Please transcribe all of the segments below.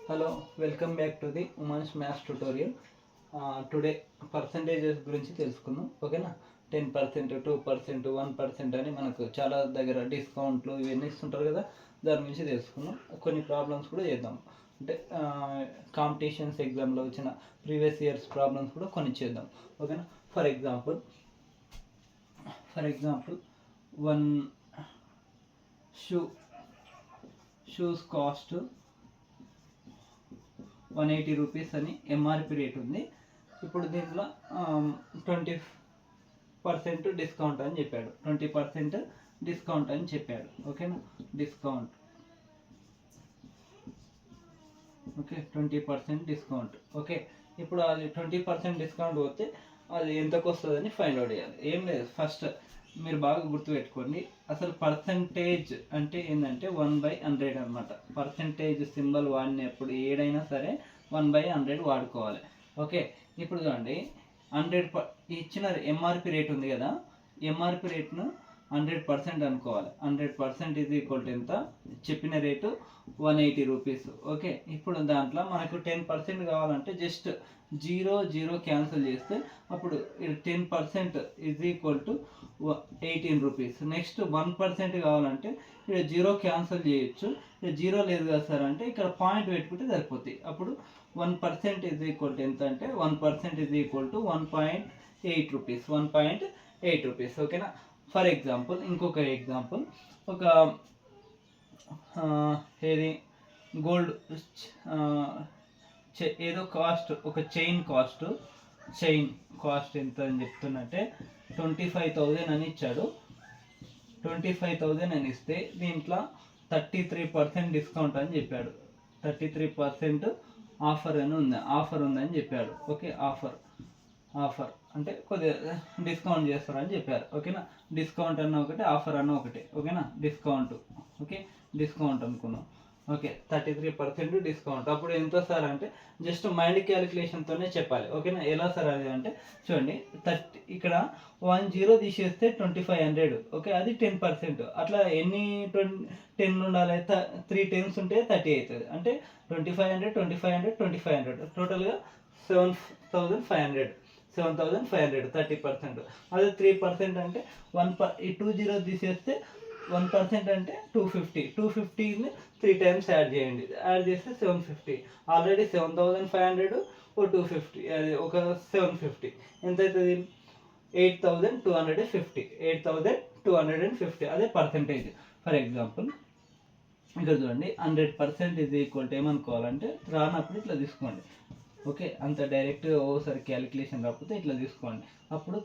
Hello, welcome back to the women's maths tutorial. Today percentages గురించి తెలుసుకుందాం. ఓకేనా? 10%, 2%, 1% అని మనకు చాలా దగ్గర డిస్కౌంట్లు ఇవన్నీ ఇస్తుంటారు కదా, దాని గురించి తెలుసుకుందాం. కొన్ని ప్రాబ్లమ్స్ కూడా చేద్దాం. అంటే కాంపిటీషన్స్ ఎగ్జామ్లో వచ్చిన ప్రీవియస్ ఇయర్స్ ప్రాబ్లమ్స్ కూడా కొన్ని చేద్దాం. ఓకేనా? For example one shoes cost 180 rupees అని ఎంఆర్పి రేట్ ఉంది. ఇప్పుడు దీంట్లో 20% డిస్కౌంట్ అని చెప్పాడు. 20% డిస్కౌంట్ అని చెప్పాడు. ఓకేనా? డిస్కౌంట్. Okay, 20% discount. ఓకే, ఇప్పుడు అది 20% డిస్కౌంట్ పోతే అది ఎంతకు వస్తుందని ఫైండ్ అవుట్ చేయాలి. ఏం లేదు, ఫస్ట్ మీరు బాగా గుర్తుపెట్టుకోండి. అసలు పర్సంటేజ్ అంటే ఏంటంటే 1/100 అనమాట. పర్సంటేజ్ సింబల్ వాడినప్పుడు ఏడైనా సరే 1/100 వాడుకోవాలి. ఓకే, ఇప్పుడు చూడండి, 100 ఇచ్చిన ఎంఆర్పి రేట్ ఉంది కదా, ఎంఆర్పి రేట్ను 100% అనుకోవాలి. 100% ఇది ఈక్వల్ టు ఎంత? చెప్పిన రేటు 180 రూపీస్. ఓకే, ఇప్పుడు దాంట్లో మనకు 10% కావాలంటే జస్ట్ 0 క్యాన్సిల్ చేస్తే అప్పుడు 10% is equal to 18 rupees. Next 1% కావాలంటే ఇక్కడ 0 క్యాన్సిల్ చేయొచ్చు. ఇక్కడ 0 లేదు కదా సార్ అంటే ఇక్కడ పాయింట్ పెట్టుకుంటే సరిపోతుంది. అప్పుడు 1% ఈజ్ ఈక్వల్ టు ఎంత అంటే 1% is equal to 1.8 rupees. 1.8 rupees. ఓకేనా? ఫర్ ఎగ్జాంపుల్ ఇంకొక ఎగ్జాంపుల్, ఒక ఏది గోల్డ్ ఏదో కాస్ట్, ఒక చైన్ కాస్ట్ ఎంత అని చెప్తున్నట్టే 25,000 అని ఇచ్చాడు. 25,000 అని ఇస్తే దీంట్లో 33% డిస్కౌంట్ అని చెప్పాడు. 33% ఆఫర్ ఉందని చెప్పాడు. ఓకే, ఆఫర్ అంటే కొద్దిగా డిస్కౌంట్ చేస్తారని చెప్పారు. ఓకేనా? డిస్కౌంట్ అన్న ఒకటి, ఆఫర్ అన్న ఒకటి. ఓకేనా? డిస్కౌంట్. ఓకే, డిస్కౌంట్ అనుకున్నాం. Okay, 33% discount. అప్పుడు ఎంత సార్ అంటే జస్ట్ మైండ్ క్యాలిక్యులేషన్తోనే చెప్పాలి. ఓకేనా? ఎలా సార్ అది అంటే చూడండి, ఇక్కడ 10 తీసేస్తే 2500. ఓకే, అది 10%. అట్లా ఎన్ని 10 ఉండాలి? 3 10s ఉంటే 30 అవుతుంది. అంటే 2500, 2500, 2500, టోటల్గా 7,500. 30%. అదే 3% అంటే 20 తీసేస్తే 1% అంటే 250. 250ని 3 times యాడ్ చేయండి. యాడ్ చేస్తే 750. ఆల్రెడీ 7,500 ఓ 250, అది ఒక 750 ఎంత అవుతుంది? 8,250. 8,250 అదే పర్సంటేజ్. ఫర్ ఎగ్జాంపుల్ ఇక్కడ చూడండి, 100% ఈజ్ ఈక్వల్ టు ఏమనుకోవాలంటే రానప్పుడు ఇట్లా తీసుకోండి. ఓకే, అంత డైరెక్ట్ ఓసారి క్యాలిక్యులేషన్ రాకపోతే ఇట్లా తీసుకోండి. అప్పుడు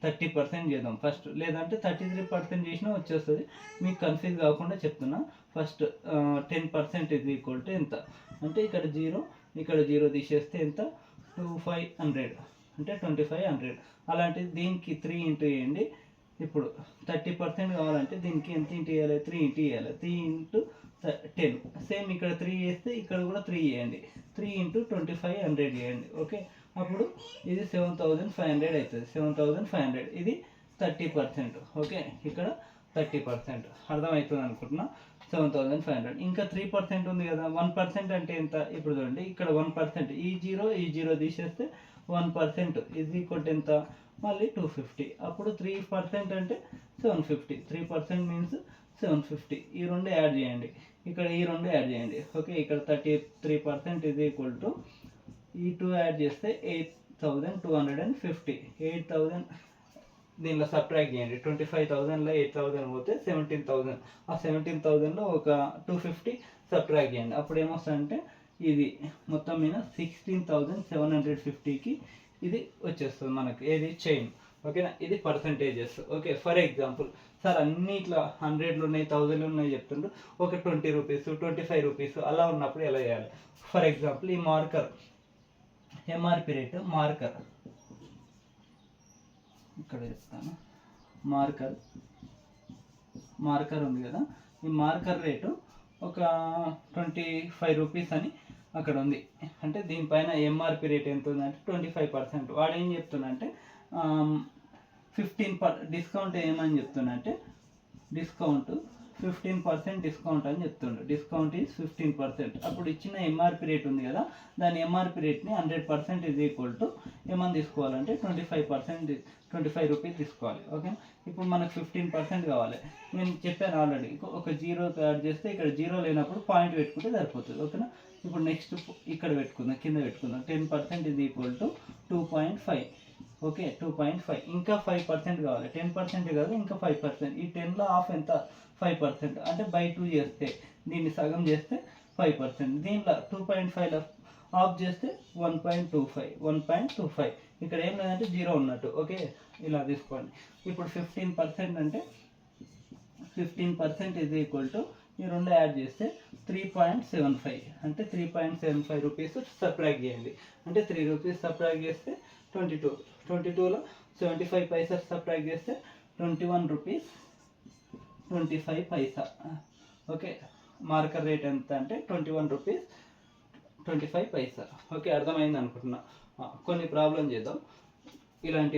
30% చేద్దాం ఫస్ట్, లేదంటే 33% చేసినా వచ్చేస్తుంది. మీకు కన్ఫ్యూజ్ కాకుండా చెప్తున్నా. ఫస్ట్ 10% ఈజ్ ఈక్వల్ టు ఎంత అంటే ఇక్కడ 0 తీసేస్తే ఎంత? 2500 అంటే 2500. అలాంటిది దీనికి 3 ఇంటూ వేయండి. ఇప్పుడు 30% కావాలంటే దీనికి ఎంత ఇంటూ వేయాలి? 3 ఇంటూ వేయాలి. 3 ఇంటూ 10. సేమ్ ఇక్కడ 3 వేస్తే ఇక్కడ కూడా 3 వేయండి. 3 ఇంటూ 2500 చేయండి. ఓకే, అప్పుడు ఇది 7,500 అవుతుంది. 7,500 ఇది 30%. ఓకే, ఇక్కడ 30%. అర్థమవుతుంది అనుకుంటున్నా. 7,500. ఇంకా 3% ఉంది కదా, 1% అంటే ఎంత? ఇప్పుడు చూడండి, ఇక్కడ 1%, ఈ 0 తీసేస్తే 1% ఈజ్ ఈక్వల్ టు ఎంత? మళ్ళీ 250. అప్పుడు 3% అంటే 750. 3% మీన్స్ 750. ఈ రెండు యాడ్ చేయండి, ఇక్కడ ఈ రెండు యాడ్ చేయండి. ఓకే, ఇక్కడ 33% ఈజ్ ఈక్వల్ టు ఈ 2 యాడ్ చేస్తే 8,250. 8,000 దీనిలో సబ్ట్రాక్ట్ చేయండి. 25,000లో 8,000 పోతే 17,000. ఆ 17,000లో ఒక 250 సబ్ట్రాక్ట్ చేయండి. అప్పుడు ఏమొస్తుందంటే ఇది మొత్తం మీద 16,750కి ఇది వచ్చేస్తుంది మనకు. ఏది? చైన్. ఓకేనా? ఇది percentages. Okay, for example sir అన్ని ఇట్లా 100లు ఉన్నాయి, 1000లు ఉన్నాయి చెప్తుండ్రు. ఒక 20 రూపీస్, 25 రూపీస్ అలా ఉన్నప్పుడు ఎలా చేయాలి? ఫర్ ఎగ్జాంపుల్ ఈ మార్కర్ ఎంఆర్పి రేటు, ఇక్కడ చెప్తాను. మార్కర్ ఉంది కదా, ఈ మార్కర్ రేటు ఒక 25 రూపీస్ అని అక్కడ ఉంది. అంటే దీనిపైన ఎంఆర్పి రేట్ ఎంత ఉందంటే 25%. వాడు ఏం చెప్తుందంటే 15 డిస్కౌంట్ ఏమని చెప్తుందంటే డిస్కౌంట్ 15% డిస్కౌంట్ అని చెప్తుండు. Discount is 15%. అప్పుడు ఇచ్చిన ఎంఆర్పి రేట్ ఉంది కదా, దాని ఎంఆర్పి రేట్ని 100% ఈజ్ ఈక్వల్ టు ఏమని తీసుకోవాలంటే 25%, 25 రూపీస్ తీసుకోవాలి. ఓకే, ఇప్పుడు మనకు 15% కావాలి. నేను చెప్పాను ఆల్రెడీ, ఒక జీరో యాడ్ చేస్తే ఇక్కడ జీరో లేనప్పుడు పాయింట్ పెట్టుకుంటే సరిపోతుంది. ఓకేనా, ఇప్పుడు నెక్స్ట్ ఇక్కడ పెట్టుకుందాం, కింద పెట్టుకుందాం. 10% ఈజ్ ఈక్వల్ టు 2.5. ఓకే, 2.5. ఇంకా 5% కావాలి. 10% కాదు, ఇంకా 5%. ఈ 10లో హాఫ్ ఎంత? 5%. అంటే బై 2 చేస్తే, దీన్ని సగం చేస్తే 5%. దీంట్లో 2.5లో హాఫ్ చేస్తే 1.25. ఇక్కడ ఏం లేదంటే జీరో ఉన్నట్టు. ఓకే, ఇలా తీసుకోండి. ఇప్పుడు 15% అంటే 15% ఈజ్ ఈక్వల్ టు ఈ రెండు యాడ్ చేస్తే 3.75. అంటే 3.75 రూపీస్ సబ్ట్రాక్ట్ చేయండి. అంటే 3 రూపీస్ సబ్ట్రాక్ట్ చేస్తే 22. 22లో 75 పైసా సబ్ట్రాక్ట్ చేస్తే 21 రూపీస్ 25 పైసా. ఓకే, మార్కర్ రేట్ ఎంత అంటే 21 రూపీస్ 25 పైసా. ఓకే, అర్థమైంది అనుకుంటున్నా. కొన్ని ప్రాబ్లం చేద్దాం. ఇలాంటి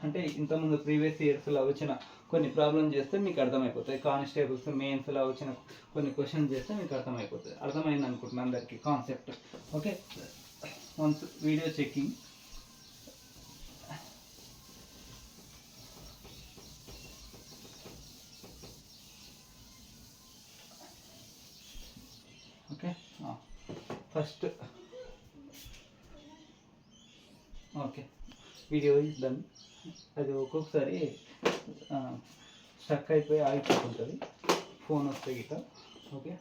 అంటే ఇంతకుముందు ప్రీవియస్ ఇయర్స్లో వచ్చిన కొన్ని ప్రాబ్లం చేస్తే మీకు అర్థమైపోతుంది. కానిస్టేబుల్స్ మెయిన్స్లో వచ్చిన కొన్ని క్వశ్చన్స్ చేస్తే మీకు అర్థమైపోతుంది. అర్థమైంది అనుకుంటున్నా అందరికీ concept. Okay, once video checking. Okay, first okay, video is done. అది ఒక్కొక్కసారి స్టక్ అయిపోయి ఆగిపోతుంటుంది, ఫోన్ వస్తే గిట్ట. ఓకే,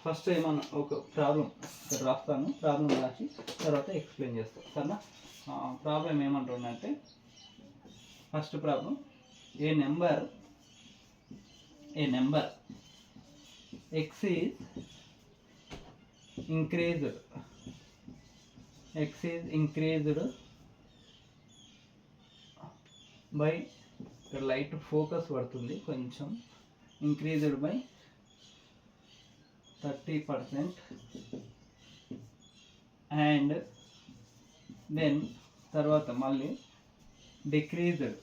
ఫస్ట్ ఏమన్నా ఒక ప్రాబ్లం ఇక్కడ రాస్తాను. ప్రాబ్లం రాసి తర్వాత ఎక్స్ప్లెయిన్ చేస్తాను. సరేనా? ప్రాబ్లం ఏమంటుందంటే, first problem, A number x is increased by, light focus పడుతుంది కొంచెం, ఇంక్రీజ్డ్ బై 30% అండ్ దెన్ తర్వాత మళ్ళీ డిక్రీజ్డ్.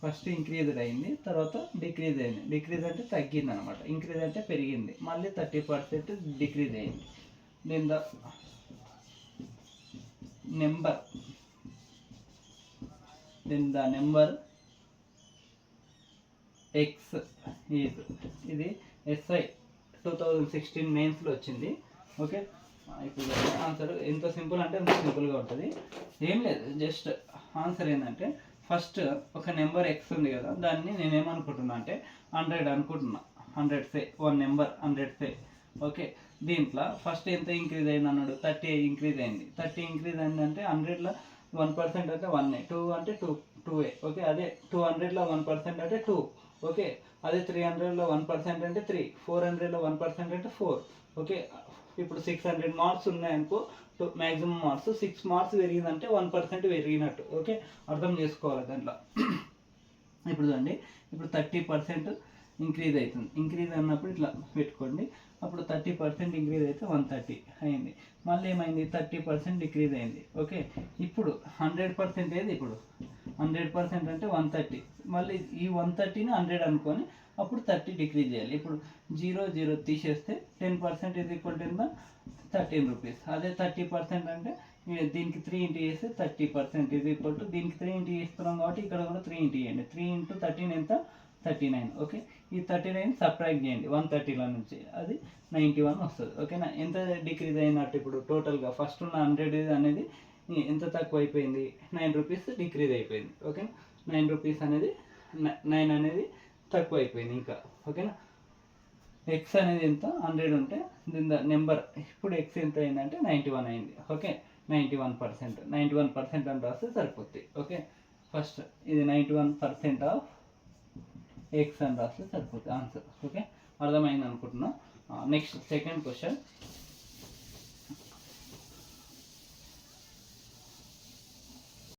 ఫస్ట్ ఇంక్రీజ్డ్ అయింది, తర్వాత డిక్రీజ్ అయింది. డిక్రీజ్ అంటే తగ్గింది అనమాట, ఇంక్రీజ్ అంటే పెరిగింది. మళ్ళీ 30% డిక్రీజ్ అయింది. Then the number x is, ఇది SI 2016 మెయిన్స్లో వచ్చింది. ఓకే, ఇప్పుడు ఆన్సర్ ఎంత సింపుల్ అంటే అంత సింపుల్గా ఉంటుంది. ఏం లేదు, జస్ట్ ఆన్సర్ ఏంటంటే, ఫస్ట్ ఒక నెంబర్ ఎక్స్ ఉంది కదా, దాన్ని నేనేమనుకుంటున్నా అంటే 100 అనుకుంటున్నా. 100 సే, వన్ నెంబర్ 100 సే. ఓకే, దీంట్లో ఫస్ట్ ఎంత ఇంక్రీజ్ అయింది అన్నాడు? 30 ఇంక్రీజ్ అయింది. 30 ఇంక్రీజ్ అయిందంటే 100లో 1% అంటే 1, 2 అంటే 2. ఓకే, అదే 200లో 1% అంటే 2. ఓకే, అదే 300లో 1% అంటే 3, 400లో 1% అంటే 4. ఓకే, ఇప్పుడు 600 మార్క్స్ ఉన్నాయనుకో, మ్యాక్సిమం మార్క్స్ 6 మార్క్స్ పెరిగిందంటే 1% పెరిగినట్టు. ఓకే, అర్థం చేసుకోవాలి దాంట్లో. ఇప్పుడు చూడండి, ఇప్పుడు 30% ఇంక్రీజ్ అవుతుంది. ఇంక్రీజ్ అన్నప్పుడు ఇట్లా పెట్టుకోండి. అప్పుడు 30% ఇంక్రీజ్ అయితే 130 అయింది. మళ్ళీ ఏమైంది? 30% డిక్రీజ్ అయింది. ఓకే, ఇప్పుడు 100% ఏది? ఇప్పుడు 100% అంటే 130. మళ్ళీ ఈ 130ని 100 అనుకొని అప్పుడు 30 డిక్రీజ్ చేయాలి. ఇప్పుడు 0 తీసేస్తే 10% ఈజ్ ఈక్వల్ టు 13 రూపీస్. అదే 30% అంటే దీనికి 3 ఇంటూ చేస్తే 30% ఈజ్ ఈక్వల్ టు, దీనికి 3 ఇంటూ చేస్తున్నాం కాబట్టి ఇక్కడ కూడా 3 ఇంటూ చేయండి. 3 ఇంటూ 13 ఎంత? 39. ఓకే, ఈ 39 సబ్ట్రాక్ట్ చేయండి 130లో నుంచి, అది 91 వస్తుంది. ఓకేనా? ఎంత డిక్రీజ్ అయినట్టు ఇప్పుడు టోటల్గా? ఫస్ట్ ఉన్న 100 అనేది ఎంత తక్కువ అయిపోయింది? 9 రూపీస్ డిక్రీజ్ అయిపోయింది. ఓకేనా? 9 రూపీస్ అనేది 9 అనేది తక్కువ అయిపోయింది ఇంకా. ఓకేనా? ఎక్స్ అనేది ఎంత? 100 ఉంటే దీని నెంబర్ ఇప్పుడు ఎక్స్ ఎంత అయిందంటే 91 అయింది. ఓకే, 91% అని రాస్తే సరిపోద్ది. ఓకే, ఫస్ట్ ఇది 91% ఆఫ్ ఎక్స్ అని రాస్తే సరిపోతుంది ఆన్సర్. ఓకే, అర్థమైంది అనుకుంటున్నా. Next second question.